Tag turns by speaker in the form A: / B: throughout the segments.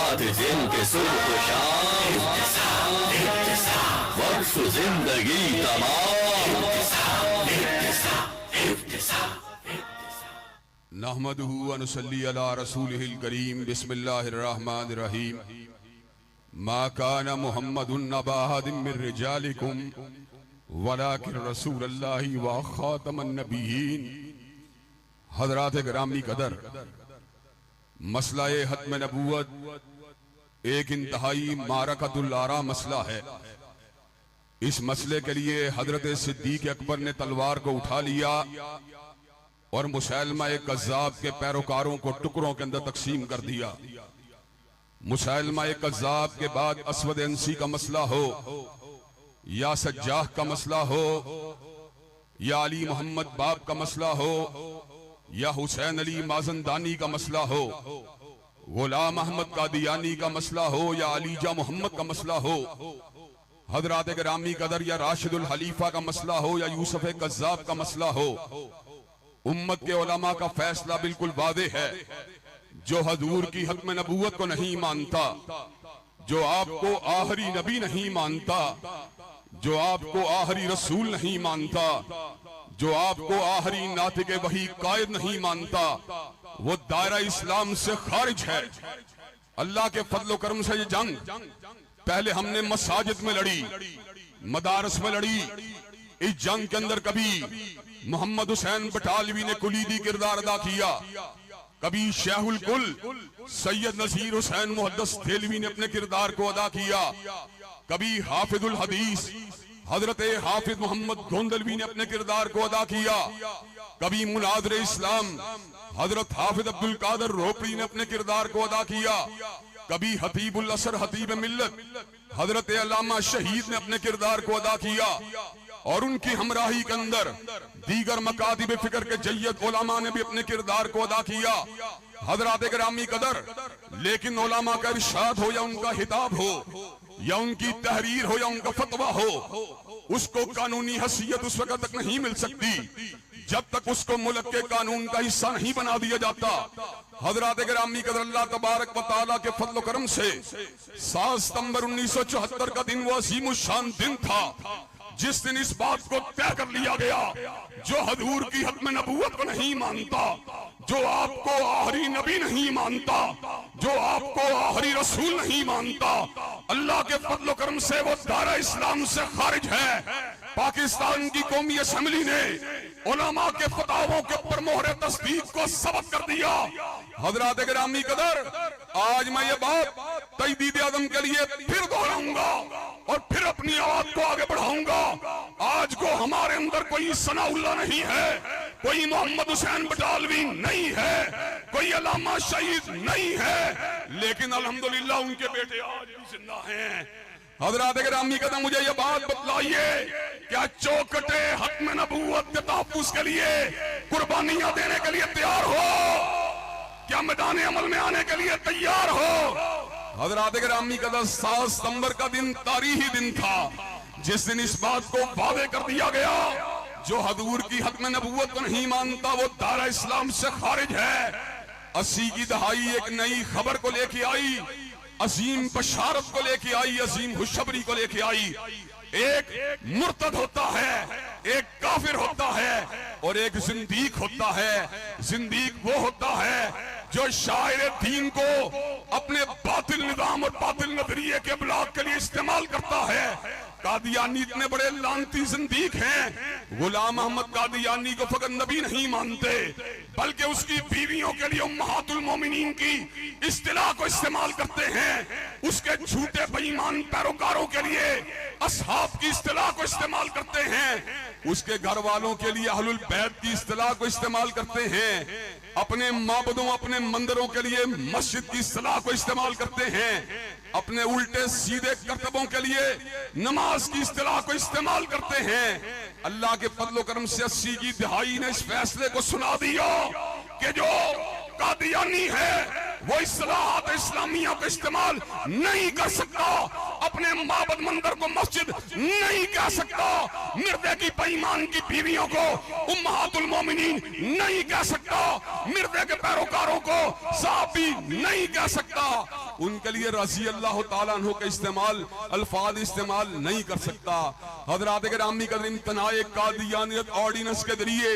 A: بات جن کے صبح و شام وقف زندگی تمام
B: نحمده ونصلي على رسوله الكريم بسم الله الرحمن الرحيم ما كان محمد أبا أحد من رجالكم ولكن رسول الله وخاتم النبيين۔ حضرات گرامی قدر، مسئلہ ختم نبوت ایک انتہائی معرکۃ الآراء مسئلہ ہے۔ اس مسئلے کے لیے حضرت صدیق اکبر نے تلوار کو اٹھا لیا اور مسیلمہ کذاب کے پیروکاروں کو ٹکڑوں کے اندر تقسیم کر دیا۔ مسیلمہ کذاب کے بعد اسود انسی کا مسئلہ ہو یا سجاح کا مسئلہ ہو یا علی محمد باب کا مسئلہ ہو یا حسین علی مازندانی کا مسئلہ ہو، غلام احمد قادیانی کا مسئلہ ہو یا علی جا محمد کا مسئلہ ہو، حضرات گرامی قدر یا راشد الخلیفہ کا مسئلہ ہو یا یوسف کذاب کا مسئلہ ہو، امت کے علماء کا فیصلہ بالکل واضح ہے۔ جو حضور کی ختم نبوت کو نہیں مانتا، جو آپ کو آخری نبی نہیں مانتا، جو آپ کو آخری رسول نہیں مانتا، جو آپ کو آخری ناطق وحی قائد نہیں مانتا، وہ دائرہ اسلام سے خارج ہے۔ اللہ کے فضل و کرم سے یہ جنگ پہلے ہم نے مساجد میں لڑی، مدارس میں لڑی۔ اس جنگ کے اندر کبھی محمد حسین بٹالوی نے کلیدی کردار ادا کیا، کبھی شیخ الکل سید نذیر حسین محدث دہلوی نے اپنے کردار کو ادا کیا، کبھی حافظ الحدیث حضرت حافظ محمد گوندلوی نے اپنے کردار کو ادا کیا، کبھی مناظر اسلام حضرت حافظ عبدالقادر روپڑی نے اپنے کردار کو ادا کیا، کبھی حتیب الاثر حتیب ملت حضرت علامہ شہید نے اپنے کردار کو ادا کیا، اور ان کی ہمراہی کے اندر دیگر مکاتب فکر کے جید علماء نے بھی اپنے کردار کو ادا کیا۔ حضرات گرامی قدر، لیکن علماء کا ارشاد ہو یا ان کا خطاب ہو یا ان کی تحریر ہو یا ان کا فتویٰ ہو، اس کو قانونی حیثیت اس وقت تک نہیں مل سکتی جب تک اس کو ملک کے قانون کا حصہ نہیں بنا دیا جاتا۔ حضرات گرامی قدر، اللہ تبارک و تعالیٰ کے فضل و کرم سے 7 ستمبر 1974 کا دن وہ عظیم الشان دن تھا جس دن اس بات کو طے کر لیا گیا، جو حضور کی ختم نبوت کو نہیں مانتا، جو آپ کو آخری نبی نہیں مانتا، جو آپ کو آخری رسول نہیں مانتا، اللہ کے فضل و کرم سے وہ دائرہ اسلام سے خارج ہے۔ پاکستان کی قومی اسمبلی نے علماء کے فتاووں کے اوپر مہر تصدیق کو ثبت کر دیا۔ حضرات گرامی قدر، آج میں یہ بات تجدید عدم کے لیے پھر دہراؤں گا اور پھر اپنی آواز کو آگے بڑھاؤں گا۔ آج کو ہمارے اندر کوئی ثناء اللہ نہیں ہے، کوئی محمد حسین بٹالوی نہیں ہے، کوئی علامہ شہید نہیں ہے، لیکن الحمدللہ ان کے بیٹے آج بھی زندہ ہیں۔ حضرات گرامی قدر، مجھے یہ بات بتلائیے، کیا چوکٹے ختم نبوت کے تحفظ کے لیے قربانیاں دینے کے لیے تیار ہو؟ کیا میدان عمل میں آنے کے لیے تیار ہو؟ حضرات گرامی قدر، 7 ستمبر کا دن تاریخی دن تھا جس دن اس بات کو واضح کر دیا گیا، جو حضور کی ختم نبوت کو نہیں مانتا وہ دائرہ اسلام سے خارج ہے۔ 80 کی دہائی ایک نئی خبر کو لے کے آئی، عظیم بشارت کو لے کے آئی، عظیم خوشخبری کو لے کے آئی۔ ایک مرتد ہوتا ہے، ایک کافر ہوتا ہے، اور ایک زندیق ہوتا ہے۔ زندیق وہ ہوتا ہے جو شاعر دین کو اپنے باطل نظام اور باطل نظریے کے ابلاغ کے لیے استعمال کرتا ہے۔ قادیانی اتنے بڑے لعنتی زندیق ہیں، غلام احمد قادیانی کو فقط نبی نہیں مانتے بلکہ اس کی بیویوں کے لیے امہات المومنین کی اصطلاح کو استعمال کرتے ہیں، اس کے جھوٹے بے ایمان پیروکاروں کے لیے اصحاب کی اصطلاح کو استعمال کرتے ہیں، اس کے گھر والوں کے لیے اہل البیت کی اصطلاح کو استعمال کرتے ہیں، اپنے معبدوں اپنے مندروں کے لیے مسجد کی اصطلاح کو استعمال کرتے ہیں، اپنے الٹے سیدھے کرتبوں کے لیے نماز کی اصطلاح کو استعمال کرتے ہیں۔ اللہ کے فضل و کرم سے 80 کی دہائی نے اس فیصلے کو سنا دیا کہ جو قادیانی ہے وہ اصلاحات اسلامیہ کو استعمال نہیں کر سکتا، اپنے معبد مندر کو مسجد نہیں کہہ سکتا، مردے کی بے ایمان کی بیویوں کو امہات المومنین نہیں کہہ سکتا، مردے کے پیروکاروں کو صحابی نہیں کہہ سکتا، ان کے لیے رضی اللہ تعالیٰ عنہ کے استعمال الفاظ استعمال نہیں کر سکتا۔ حضرات گرامی قدر امتناع قادیانیت آرڈیننس کے ذریعے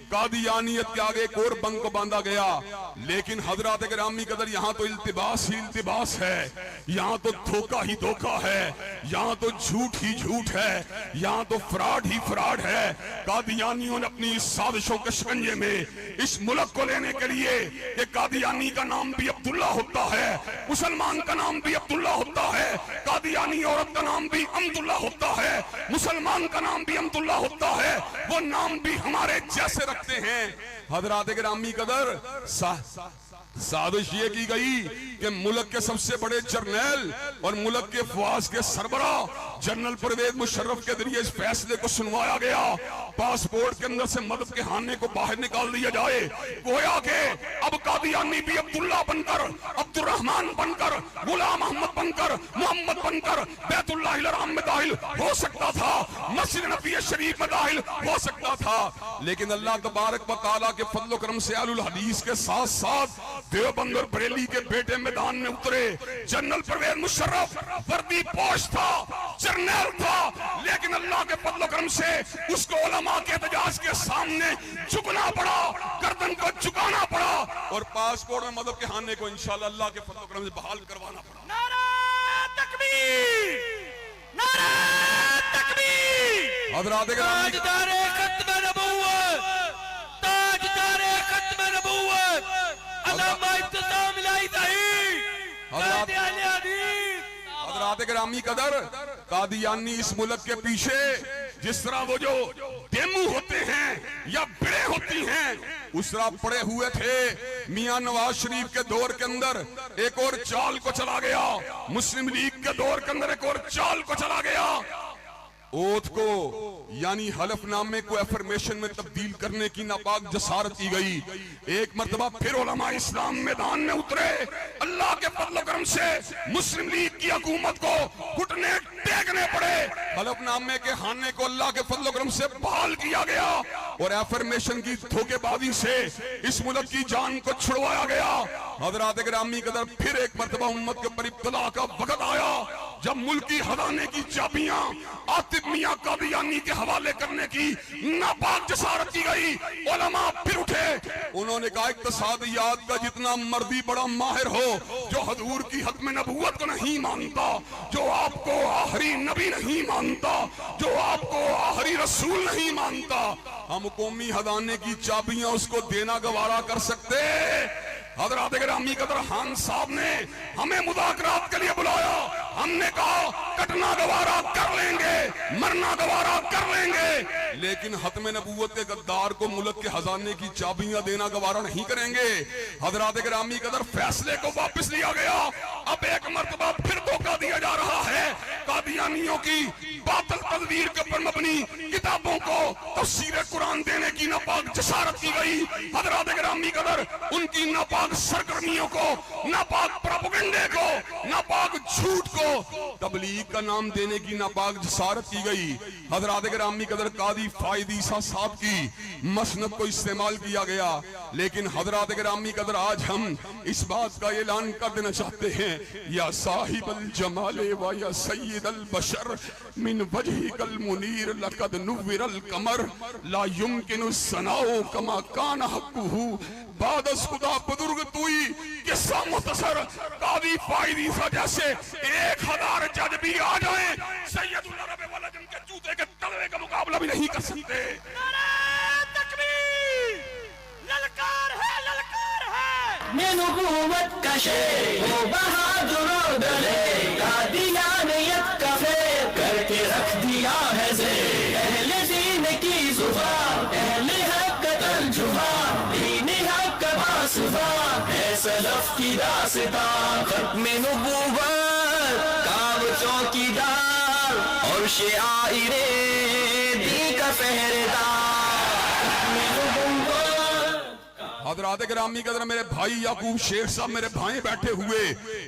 B: قادیانیت کے آگے ایک اور بند کو باندھا گیا، لیکن حضرات گرامی قدر یہاں تو التباس ہی التباس ہے، یہاں تو دھوکہ ہی دھوکہ ہے، یہاں تو جھوٹ ہی جھوٹ ہے، یہاں تو فراڈ ہی فراڈ ہے۔ قادیانیوں نے اپنی سازشوں کے شکنجے میں اس ملک کو لینے کے لیے کہ قادیانی کا نام بھی عبداللہ ہوتا ہے، مسلمان کا نام بھی عبداللہ ہوتا ہے، قادیانی عورت کا نام بھی عبداللہ ہوتا ہے، مسلمان کا نام بھی عبداللہ ہوتا ہے، وہ نام بھی ہمارے جیسے رکھتے ہیں۔ حضرات گرامی قدر سازش یہ کی گئی کہ ملک کے سب سے بڑے جرنیل اور ملک کے فوج کے سربراہ جنرل پرویز مشرف کے ذریعے اس فیصلے کو سنوایا گیا، پاسپورٹ کے اندر سے مدد کے خانے کو باہر نکال دیا جائے، گویا کہ اب قادیانی بھی عبداللہ بن کر، عبد الرحمن بن کر، غلام احمد بن کر، محمد بن کر بیت اللہ الحرام میں داخل ہو سکتا تھا، مسجد نبوی شریف میں داخل ہو سکتا تھا، لیکن اللہ تبارک و تعالیٰ کے فضل و کرم سے اہل الحدیث کے ساتھ ساتھ دیوبند اور بریلی کے بیٹے میدان میں اترے۔ جنرل پرویز مشرف وردی پوش تھا، جرنیل تھا، لیکن اللہ کے فضل و کرم سے اس کو علماء کے احتجاج کے سامنے جھکنا پڑا، گردن کو جھکانا پڑا، اور پاسپورٹ میں مدد کے خانے کو انشاءاللہ اللہ کے فضل و کرم سے بحال کروانا پڑا۔
C: نعرہ تکبیر، نعرہ تکبیر،
B: حضرات گرامی
C: تاجدار ختم نبوت، تاجدار ختم نبوت، علامہ ابتسام الہی دہی، قائد اہل حدیث۔
B: حضرات گرامی قدر قادیانی اس ملک کے پیچھے جس طرح وہ جو ڈیمو ہوتے ہیں یا بڑے ہوتی ہیں اس طرح پڑے ہوئے تھے۔ میاں نواز شریف کے دور کے اندر ایک اور چال کو چلا گیا، مسلم لیگ کے دور کے اندر ایک اور چال کو چلا گیا، اوتھ کو یعنی حلف نامے کو افرمیشن میں تبدیل کرنے کی ناپاک جسارت کی گئی۔ ایک مرتبہ پھر علماء اسلام میدان میں اترے، اللہ کے فضل و کرم سے مسلم لیگ کی حکومت کو گھٹنے ٹیکنے پڑے، حلف نامے کے خانے کو اللہ کے فضل و کرم سے بحال کیا گیا اور افرمیشن کی دھوکے بازی سے اس ملک کی جان کو چھڑوایا گیا۔ حضرات گرامی قدر پھر ایک مرتبہ امت کے پر ابتلا کا وقت آیا جب ملکی خزانے کی چابیاں عاطف میاں قادیانی کے حوالے کرنے کی ناپاک جسارت کی گئی۔ علماء پھر اٹھے، انہوں نے کہا اقتصادیات کا جتنا مرضی بڑا ماہر ہو، جو حضور کی ختم نبوت کو نہیں مانتا، جو آپ کو آخری نبی نہیں مانتا، جو آپ کو آخری رسول نہیں مانتا، ہم قومی خزانے کی چابیاں اس کو دینا گوارا کر سکتے؟ حضرات گرامی قدر خان صاحب نے ہمیں مذاکرات کے لیے بلایا، ہم نے کہا کٹنا گوارا کر لیں گے، مرنا گوارا کر لیں گے، لیکن ختم نبوت کے غدار کو ملک کے خزانے کی چابیاں دینا گوارا نہیں کریں گے۔ حضرات گرامی قدر فیصلے کو واپس لیا گیا، اب ایک مرتبہ پھر دھوکہ دیا جا رہا ہے۔ قادیانیوں کی باطل تدبیر کے پر مبنی کتابوں کو تفسیر قرآن دینے کی ناپاک جسارت کی گئی۔ حضرات گرامی قدر ان کی ناپاک سرگرمیوں کو، ناپاک پروپیگنڈے کو، ناپاک جھوٹ کو تبلیغ کا نام دینے کی ناپاک جسارت کی گئی۔ حضرات گرامی قدر قاضی فائد عیسیٰ صاحب کی مسند کو استعمال کیا گیا، لیکن حضرات گرامی قدر آج ہم اس بات کا اعلان کر دینا چاہتے ہیں، یا صاحب الجمال و یا سید البشر من وجهك المنیر لقد نور القمر لا يمكن الثناء كما كان حقه بعد از خدا بزرگ توئی۔ قصہ مختصر، قاضی فائد عیسیٰ جیسے 1000 جج بھی آ جائیں سید العرب والعجم کے جوتے کے تلوے کا مقابلہ بھی نہیں کر سکتے۔
C: نعرہ تکبیر، للکار ہے، للکار ہے، میں نبوت کا شیر وہ بہادر و دلیر، قادیانیت کا فیر کر کے رکھ دیا ہے زیر، اہل دین کی زبان، اہل حق کا ترجمان، دین حق کا باسبان ہے سلف کی داستان، ختم نبوت کا وہ چوکیدار اور شعائر دین کا پہرےدار۔
B: حضرات گرامی قدر میرے بھائی یعقوب شیخ صاحب میرے بھائیں بیٹھے ہوئے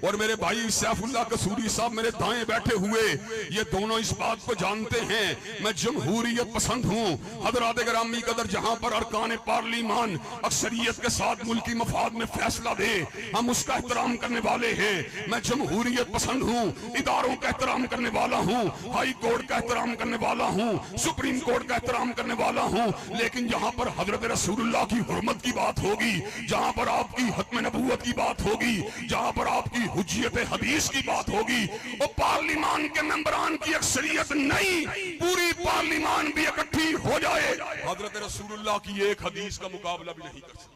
B: اور میرے بھائی سیف اللہ قصوری صاحب میرے دائیں بیٹھے ہوئے، یہ دونوں اس بات کو جانتے ہیں میں جمہوریت پسند ہوں۔ حضرات گرامی قدر جہاں پر ارکان پارلیمان اکثریت کے ساتھ ملکی مفاد میں فیصلہ دے ہم اس کا احترام کرنے والے ہیں۔ میں جمہوریت پسند ہوں، اداروں کا احترام کرنے والا ہوں، ہائی کورٹ کا احترام کرنے والا ہوں، سپریم کورٹ کا احترام کرنے والا ہوں، لیکن جہاں پر حضرت رسول اللہ کی حرمت کی بات ہوگی، جہاں پر آپ کی ختم نبوت کی بات ہوگی، جہاں پر آپ کی حجیت حدیث کی بات ہوگی، وہ پارلیمان کے ممبران کی اکثریت نہیں، پوری پارلیمان بھی اکٹھی ہو جائے، حضرت رسول اللہ کی ایک حدیث کا مقابلہ بھی نہیں کر سکتے۔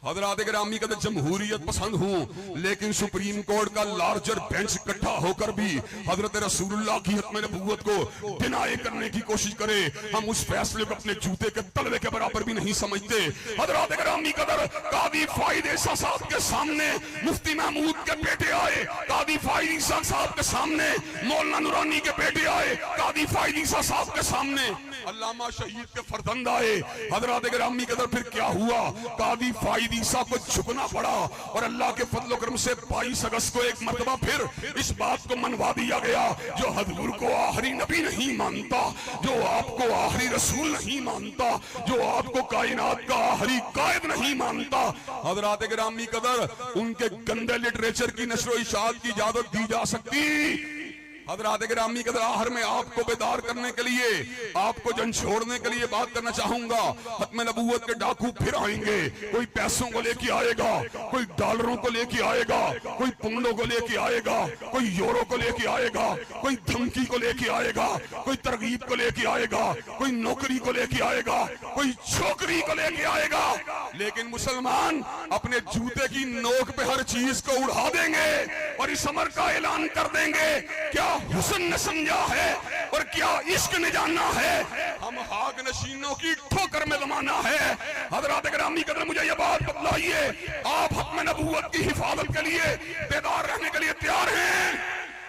B: حضرات گرامی قدر جمہوریت پسند ہوں، لیکن سپریم کورٹ کا لارجر بینچ اکٹھا ہو کر بھی حضرت رسول اللہ کی ختم نبوت کو ڈینائی کرنے کی کوشش کرے، ہم اس فیصلے کو اپنے جوتے کے تلوے کے برابر بھی نہیں سمجھتے۔ حضرات گرامی قدر قاضی فائد عیسیٰ صاحب کے سامنے مفتی محمود کے بیٹے آئے، قاضی فائد عیسیٰ صاحب کے سامنے مولانا نورانی کے بیٹے آئے، قاضی فائد عیسیٰ صاحب کے سامنے علامہ شہید کے فرزند آئے۔ حضرات گرامی قدر پھر کیا ہوا؟ قاضی فائد عیسیٰ کو جھکنا پڑا اور اللہ کے فضل و کرم سے 22 اگست کو ایک مرتبہ پھر اس بات کو منوا دیا گیا، جو حضور کو آخری نبی نہیں مانتا، جو آپ کو آخری رسول نہیں مانتا، جو آپ کو کائنات کا آخری قائد نہیں مانتا، حضرات گرامی قدر ان کے گندے لٹریچر کی نشر و اشاعت کی اجازت دی جا سکتی؟ حضرات گرامی قدر آخر میں آپ کو بیدار کرنے کے لیے، آپ کو جھنجھوڑنے کے لیے بات کرنا چاہوں گا۔ ختم نبوت کے ڈاکو پھر آئیں گے، کوئی پیسوں کو لے کے آئے گا، کوئی ڈالروں کو لے کے آئے گا، کوئی پونڈوں کو لے کے آئے گا، کوئی یورو کو لے کے آئے گا، کوئی دھمکی کو لے کے آئے گا، کوئی ترغیب کو لے کے آئے گا، کوئی نوکری کو لے کے آئے گا، کوئی چھوکری کو لے کے آئے گا، لیکن مسلمان اپنے جوتے کی نوک پہ ہر چیز کو اڑا دیں گے اور اس امر کا اعلان کر دیں گے، کیا حسن نے سمجھا ہے اور کیا عشق نے جانا ہے، ہم خاک نشینوں کی ٹھوکر میں زمانہ ہے۔ حضرات گرامی قدر مجھے یہ بات بتلائیے، آپ ختم نبوت کی حفاظت کے لیے بیدار رہنے کے لیے تیار ہیں،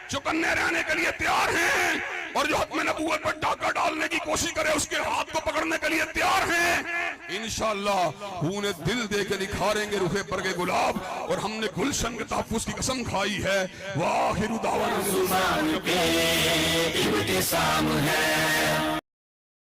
B: چکنے رہنے کے لیے تیار ہیں، اور جو ختم نبوت پر ڈاکہ ڈالنے کی کوشش کرے اس کے ہاتھ کو پکڑنے کے لیے تیار ہیں؟ انشاءاللہ خون دل دے کے نکھاریں گے روح پر کے گلاب، اور ہم نے گلشن کے تحفظ کی قسم کھائی ہے۔ وآخر دعوانا
C: مسلمان پہ ابتسام ہے۔